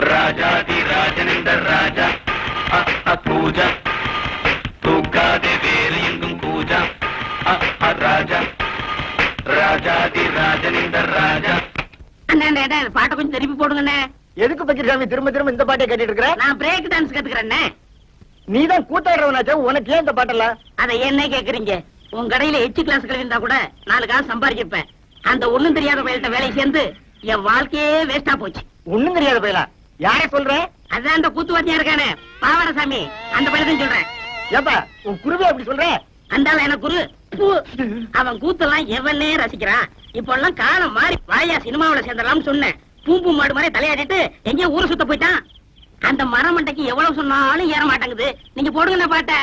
ராஜாதி ராஜனிந்த ராஜா பூஜா தூக்காதே வேறு எங்கும் பூஜா ராஜா ராஜாதி ராஜனிந்த ராஜா. அண்ணே பாட்டை கொஞ்சம் திருப்பி போடுங்கண்ணே. எதுக்கு பக்கிரசாமி திரும்ப திரும்ப இந்த பாட்டை கேட்டுட்டு இருக்கிற? நான் பிரேக் டான்ஸ் கத்துக்கிறேன்னே. நீதான் கூத்தாடுறவனாச்சா, உனக்கு ஏன் இந்த பாட்டெல்லாம்? அதை என்ன கேக்குறீங்க? உன் கடையில எச்சு கிளாஸ் இருந்தா கூட 4 காசு சம்பாதிச்சிருப்பேன். அந்த ஒண்ணும் தெரியாத பயில்கிட்ட வேலை சேர்ந்து என் வாழ்க்கையே வேஸ்டா போச்சு. ஒண்ணும் தெரியாத பயிலா? யார சொல்ற? அதான் அந்த கூத்துவாத்தியா இருக்கானே பாவாரசாமி, அந்த பயிலதான் சொல்றேன். ஏப்பா உன் குருவே அப்படி சொல்ற? அந்தால எனக்கு குரு. அவன் கூத்தெல்லாம் எவனே ரசிக்கிறான். இப்ப எல்லாம் காலம் மாறி வாயா சினிமாவில சேர்ந்தலாம் சொன்னேன். பூம்பு மாடு மாதிரி தலையாடிட்டு எங்கேயும் ஊரு சுத்த போயிட்டான். அந்த மரமண்டைக்கு எவ்வளவு சொன்னாலும் ஏற மாட்டேங்குது. நீங்க போடுங்க பாட்ட.